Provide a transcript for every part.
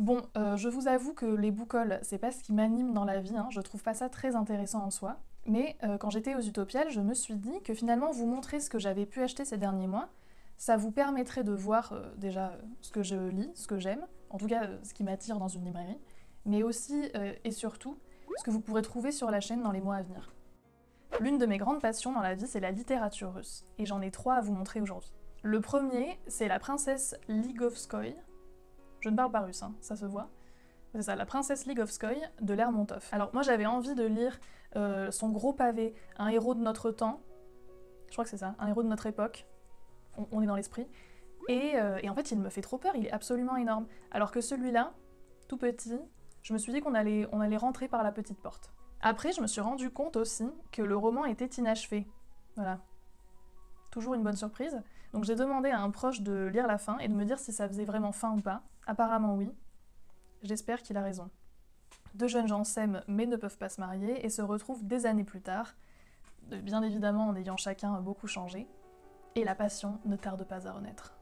Bon, je vous avoue que les boucoles, c'est pas ce qui m'anime dans la vie, hein, je trouve pas ça très intéressant en soi. Mais quand j'étais aux Utopiales, je me suis dit que finalement vous montrer ce que j'avais pu acheter ces derniers mois, ça vous permettrait de voir déjà ce que je lis, ce que j'aime, en tout cas ce qui m'attire dans une librairie, mais aussi et surtout ce que vous pourrez trouver sur la chaîne dans les mois à venir. L'une de mes grandes passions dans la vie, c'est la littérature russe, et j'en ai trois à vous montrer aujourd'hui. Le premier, c'est la princesse Ligovskoï. Je ne parle pas russe, hein, ça se voit. C'est ça, la princesse Ligovskoï de Lermontov. Alors moi j'avais envie de lire son gros pavé, un héros de notre temps, je crois que c'est ça, un héros de notre époque, on est dans l'esprit, et en fait il me fait trop peur, il est absolument énorme. Alors que celui-là, tout petit, je me suis dit qu'on allait rentrer par la petite porte. Après je me suis rendu compte aussi que le roman était inachevé. Voilà. Toujours une bonne surprise. Donc j'ai demandé à un proche de lire la fin et de me dire si ça faisait vraiment fin ou pas. Apparemment oui. J'espère qu'il a raison. Deux jeunes gens s'aiment mais ne peuvent pas se marier et se retrouvent des années plus tard, bien évidemment en ayant chacun beaucoup changé, et la passion ne tarde pas à renaître.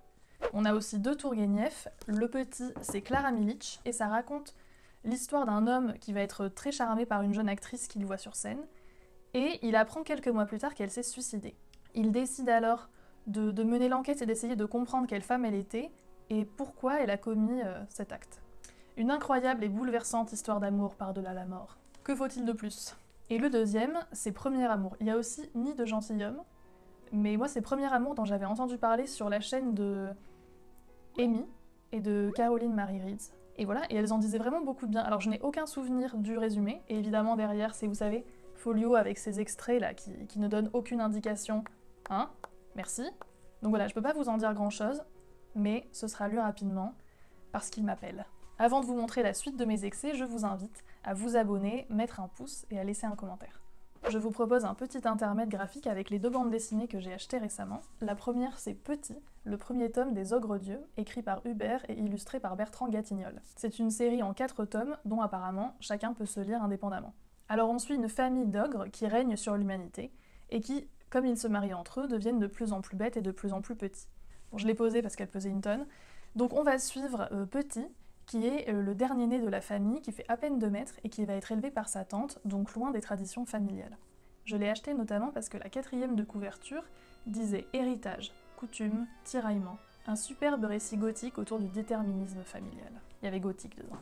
On a aussi deux Tourguenieff. Le petit, c'est Clara Milic, et ça raconte l'histoire d'un homme qui va être très charmé par une jeune actrice qu'il voit sur scène, et il apprend quelques mois plus tard qu'elle s'est suicidée. Il décide alors de mener l'enquête et d'essayer de comprendre quelle femme elle était, et pourquoi elle a commis cet acte. Une incroyable et bouleversante histoire d'amour par-delà la mort. Que faut-il de plus? Et le deuxième, c'est Premier Amour. Il y a aussi Nid de gentilhomme, mais moi c'est Premier Amour dont j'avais entendu parler sur la chaîne de Amy et de Caroline Marie Reeds. Et voilà, et elles en disaient vraiment beaucoup de bien. Alors je n'ai aucun souvenir du résumé, et évidemment derrière c'est, vous savez, folio avec ces extraits là qui ne donnent aucune indication. Hein? Merci. Donc voilà, je peux pas vous en dire grand chose, mais ce sera lu rapidement, parce qu'il m'appelle. Avant de vous montrer la suite de mes excès, je vous invite à vous abonner, mettre un pouce et à laisser un commentaire. Je vous propose un petit intermède graphique avec les deux bandes dessinées que j'ai achetées récemment. La première, c'est Petit, le premier tome des Ogres-Dieux, écrit par Hubert et illustré par Bertrand Gatignol. C'est une série en 4 tomes, dont apparemment chacun peut se lire indépendamment. Alors on suit une famille d'ogres qui règne sur l'humanité, et qui, comme ils se marient entre eux, deviennent de plus en plus bêtes et de plus en plus petits. Bon, je l'ai posée parce qu'elle pesait une tonne. Donc on va suivre Petit, qui est le dernier né de la famille, qui fait à peine 2 mètres et qui va être élevé par sa tante, donc loin des traditions familiales. Je l'ai acheté notamment parce que la 4e de couverture disait héritage, coutume, tiraillement, un superbe récit gothique autour du déterminisme familial. Il y avait gothique dedans.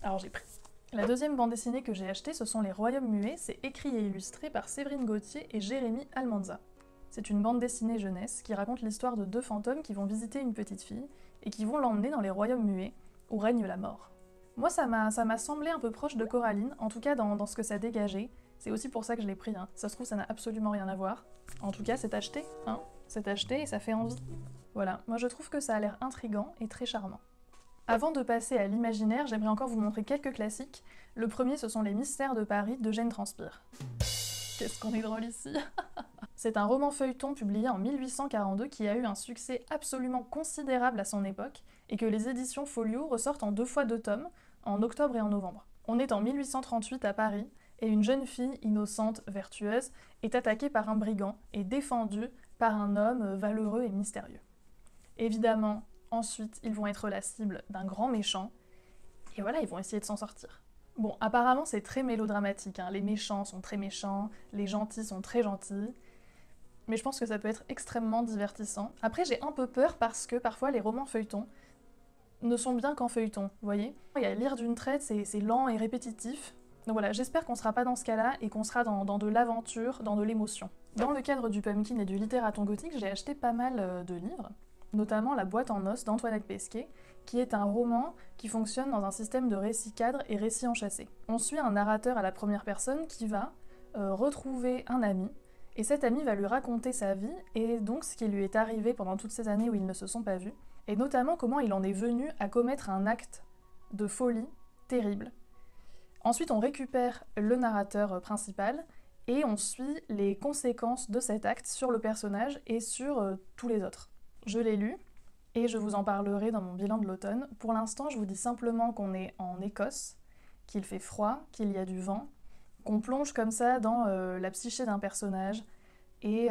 Alors j'ai pris. La deuxième bande dessinée que j'ai achetée, ce sont Les Royaumes Muets, c'est écrit et illustré par Séverine Gauthier et Jérémy Almanza. C'est une bande dessinée jeunesse qui raconte l'histoire de deux fantômes qui vont visiter une petite fille et qui vont l'emmener dans les Royaumes Muets, où règne la mort. Moi ça m'a semblé un peu proche de Coraline, en tout cas dans ce que ça dégageait. C'est aussi pour ça que je l'ai pris, hein. Ça se trouve ça n'a absolument rien à voir. En tout cas c'est acheté, hein. C'est acheté et ça fait envie. Voilà, moi je trouve que ça a l'air intriguant et très charmant. Avant de passer à l'imaginaire, j'aimerais encore vous montrer quelques classiques. Le premier, ce sont Les Mystères de Paris d'Eugène Transpire. Qu'est-ce qu'on est drôle ici. C'est un roman feuilleton publié en 1842 qui a eu un succès absolument considérable à son époque et que les éditions Folio ressortent en 2 fois 2 tomes, en octobre et en novembre. On est en 1838 à Paris et une jeune fille innocente, vertueuse, est attaquée par un brigand et défendue par un homme valeureux et mystérieux. Évidemment, ensuite, ils vont être la cible d'un grand méchant, et voilà, ils vont essayer de s'en sortir. Bon, apparemment c'est très mélodramatique, hein. Les méchants sont très méchants, les gentils sont très gentils, mais je pense que ça peut être extrêmement divertissant. Après, j'ai un peu peur parce que parfois les romans feuilletons ne sont bien qu'en feuilleton, vous voyez. Il y a lire d'une traite, c'est lent et répétitif. Donc voilà, j'espère qu'on sera pas dans ce cas-là et qu'on sera dans de l'aventure, dans de l'émotion. Dans le cadre du Pumpkin et du littératon gothique, j'ai acheté pas mal de livres, notamment La boîte en os d'Antoinette Pesquet, qui est un roman qui fonctionne dans un système de récit cadre et récit enchâssé. On suit un narrateur à la première personne qui va retrouver un ami, et cet ami va lui raconter sa vie, et donc ce qui lui est arrivé pendant toutes ces années où ils ne se sont pas vus, et notamment comment il en est venu à commettre un acte de folie terrible. Ensuite, on récupère le narrateur principal, et on suit les conséquences de cet acte sur le personnage et sur tous les autres. Je l'ai lu, et je vous en parlerai dans mon bilan de l'automne. Pour l'instant, je vous dis simplement qu'on est en Écosse, qu'il fait froid, qu'il y a du vent, qu'on plonge comme ça dans la psyché d'un personnage, et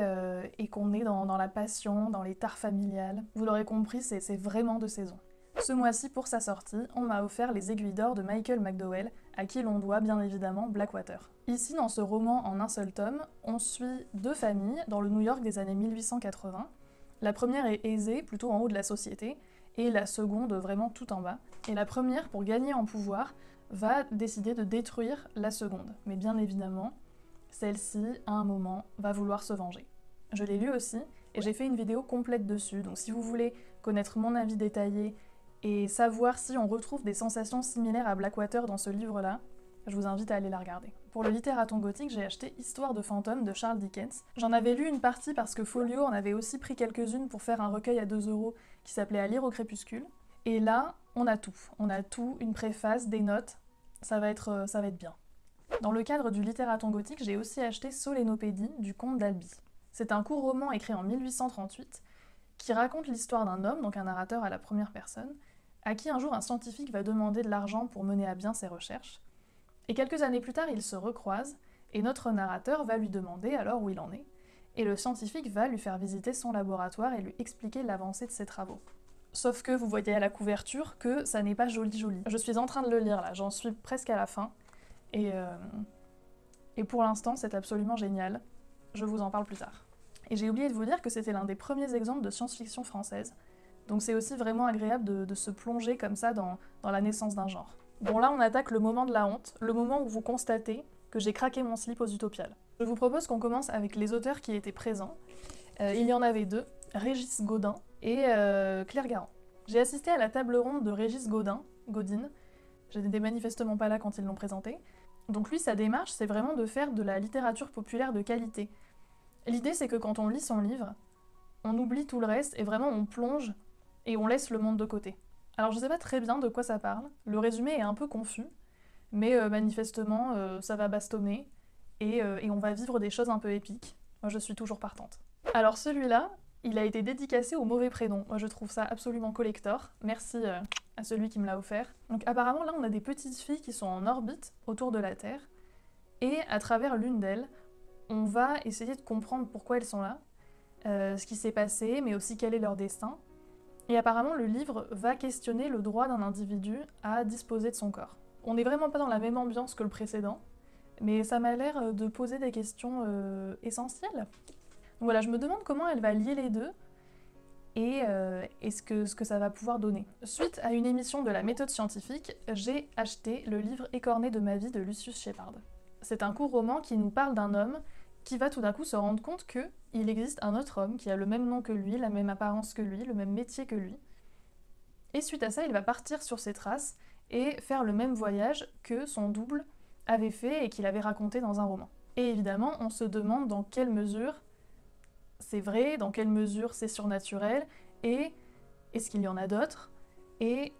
qu'on est dans la passion, dans les tares familiales. Vous l'aurez compris, c'est vraiment de saison. Ce mois-ci, pour sa sortie, on m'a offert Les Aiguilles d'or de Michael McDowell, à qui l'on doit bien évidemment Blackwater. Ici, dans ce roman en un seul tome, on suit deux familles dans le New York des années 1880. La première est aisée, plutôt en haut de la société, et la seconde vraiment tout en bas. Et la première, pour gagner en pouvoir, va décider de détruire la seconde. Mais bien évidemment, celle-ci, à un moment, va vouloir se venger. Je l'ai lu aussi, et j'ai fait une vidéo complète dessus, donc si vous voulez connaître mon avis détaillé et savoir si on retrouve des sensations similaires à Blackwater dans ce livre-là, je vous invite à aller la regarder. Pour le littératon gothique, j'ai acheté Histoire de fantômes de Charles Dickens. J'en avais lu une partie parce que Folio en avait aussi pris quelques-unes pour faire un recueil à 2 € qui s'appelait À lire au crépuscule. Et là, on a tout. On a tout, une préface, des notes, ça va être bien. Dans le cadre du littératon gothique, j'ai aussi acheté Solénopédie du comte d'Albi. C'est un court roman écrit en 1838 qui raconte l'histoire d'un homme, donc un narrateur à la première personne, à qui un jour un scientifique va demander de l'argent pour mener à bien ses recherches. Et quelques années plus tard, ils se recroisent, et notre narrateur va lui demander alors où il en est, et le scientifique va lui faire visiter son laboratoire et lui expliquer l'avancée de ses travaux. Sauf que vous voyez à la couverture que ça n'est pas joli. Je suis en train de le lire là, j'en suis presque à la fin, et pour l'instant c'est absolument génial, je vous en parle plus tard. Et j'ai oublié de vous dire que c'était l'un des premiers exemples de science-fiction française, donc c'est aussi vraiment agréable de se plonger comme ça dans la naissance d'un genre. Bon là on attaque le moment de la honte, le moment où vous constatez que j'ai craqué mon slip aux Utopiales. Je vous propose qu'on commence avec les auteurs qui étaient présents. Il y en avait deux, Régis Gaudin et Claire Garand. J'ai assisté à la table ronde de Régis Gaudin, je n'étais manifestement pas là quand ils l'ont présenté. Donc lui, sa démarche, c'est vraiment de faire de la littérature populaire de qualité. L'idée, c'est que quand on lit son livre, on oublie tout le reste et vraiment on plonge et on laisse le monde de côté. Alors je sais pas très bien de quoi ça parle, le résumé est un peu confus, mais manifestement ça va bastonner et on va vivre des choses un peu épiques. Moi je suis toujours partante. Alors celui-là, il a été dédicacé au mauvais prénom. Moi je trouve ça absolument collector. Merci à celui qui me l'a offert. Donc apparemment là on a des petites filles qui sont en orbite autour de la Terre et à travers l'une d'elles, on va essayer de comprendre pourquoi elles sont là, ce qui s'est passé, mais aussi quel est leur destin. Et apparemment le livre va questionner le droit d'un individu à disposer de son corps. On n'est vraiment pas dans la même ambiance que le précédent, mais ça m'a l'air de poser des questions essentielles. Donc voilà, je me demande comment elle va lier les deux et ce que ça va pouvoir donner. Suite à une émission de la méthode scientifique, j'ai acheté le livre Écorné de ma vie de Lucius Shepard. C'est un court roman qui nous parle d'un homme qui va tout d'un coup se rendre compte qu'il existe un autre homme qui a le même nom que lui, la même apparence que lui, le même métier que lui. Et suite à ça, il va partir sur ses traces et faire le même voyage que son double avait fait et qu'il avait raconté dans un roman. Et évidemment, on se demande dans quelle mesure c'est vrai, dans quelle mesure c'est surnaturel, et est-ce qu'il y en a d'autres, et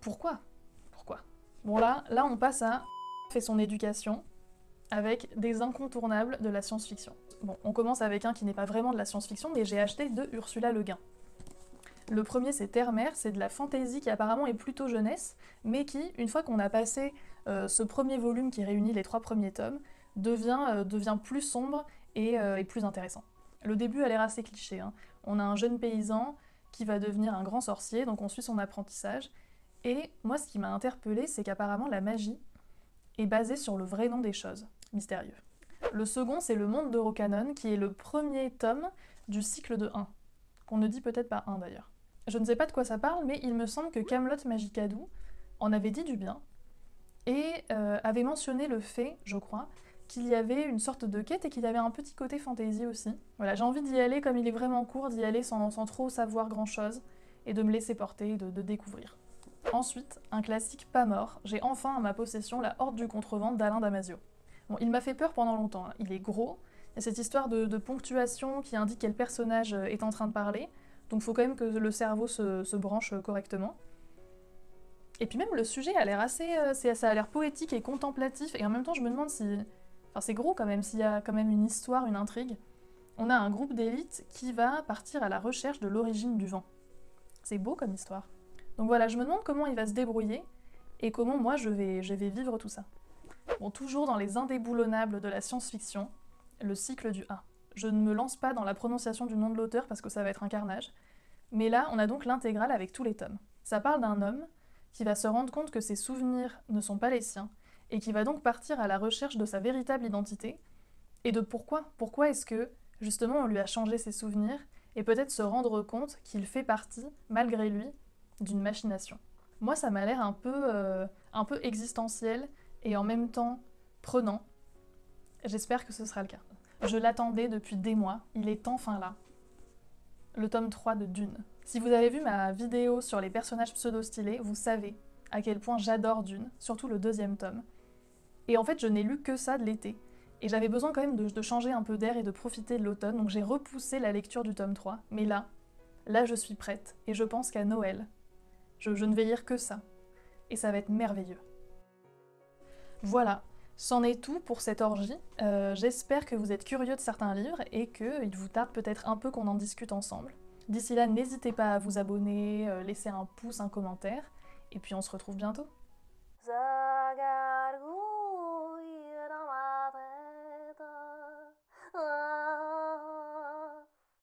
pourquoi. Bon là on passe à fait son éducation avec des incontournables de la science-fiction. Bon, on commence avec un qui n'est pas vraiment de la science-fiction, mais j'ai acheté de Ursula Le Guin. Le premier c'est Terre-Mère, c'est de la fantaisie qui apparemment est plutôt jeunesse, mais qui, une fois qu'on a passé ce premier volume qui réunit les 3 premiers tomes, devient plus sombre et plus intéressant. Le début a l'air assez cliché, hein. On a un jeune paysan qui va devenir un grand sorcier, donc on suit son apprentissage, et moi ce qui m'a interpellée, c'est qu'apparemment la magie est basée sur le vrai nom des choses, mystérieux. Le second c'est Le Monde de Rocanon, qui est le premier tome du cycle de 1, qu'on ne dit peut-être pas 1 d'ailleurs. Je ne sais pas de quoi ça parle, mais il me semble que Camelot Magicadou en avait dit du bien, et avait mentionné le fait, je crois, qu'il y avait une sorte de quête et qu'il y avait un petit côté fantasy aussi. Voilà, j'ai envie d'y aller comme il est vraiment court, d'y aller sans trop savoir grand-chose, et de me laisser porter, de découvrir. Ensuite, un classique pas mort, j'ai enfin à ma possession La Horde du Contrevent d'Alain Damasio. Bon, il m'a fait peur pendant longtemps, hein. Il est gros, il y a cette histoire de ponctuation qui indique quel personnage est en train de parler, donc faut quand même que le cerveau se branche correctement. Et puis même le sujet a l'air ça a l'air poétique et contemplatif, et en même temps je me demande si... Enfin c'est gros quand même, s'il y a quand même une histoire, une intrigue. On a un groupe d'élite qui va partir à la recherche de l'origine du vent. C'est beau comme histoire. Donc voilà, je me demande comment il va se débrouiller, et comment moi je vais vivre tout ça. Bon, toujours dans les indéboulonnables de la science-fiction, le cycle du A. Je ne me lance pas dans la prononciation du nom de l'auteur parce que ça va être un carnage, Mais là, on a donc l'intégrale avec tous les tomes. Ça parle d'un homme qui va se rendre compte que ses souvenirs ne sont pas les siens, et qui va donc partir à la recherche de sa véritable identité, et de pourquoi. Pourquoi est-ce que, justement, on lui a changé ses souvenirs, et peut-être se rendre compte qu'il fait partie, malgré lui, d'une machination. Moi, ça m'a l'air un peu existentiel, et en même temps prenant. J'espère que ce sera le cas. Je l'attendais depuis des mois, il est enfin là. Le tome 3 de Dune. Si vous avez vu ma vidéo sur les personnages pseudo-stylés, vous savez à quel point j'adore Dune, surtout le 2e tome. Et en fait, je n'ai lu que ça de l'été. Et j'avais besoin quand même de changer un peu d'air et de profiter de l'automne, donc j'ai repoussé la lecture du tome 3. Mais là je suis prête, et je pense qu'à Noël, je ne vais lire que ça. Et ça va être merveilleux. Voilà, c'en est tout pour cette orgie. J'espère que vous êtes curieux de certains livres et qu'il vous tarde peut-être un peu qu'on en discute ensemble. D'ici là, n'hésitez pas à vous abonner, laisser un pouce, un commentaire, et puis on se retrouve bientôt.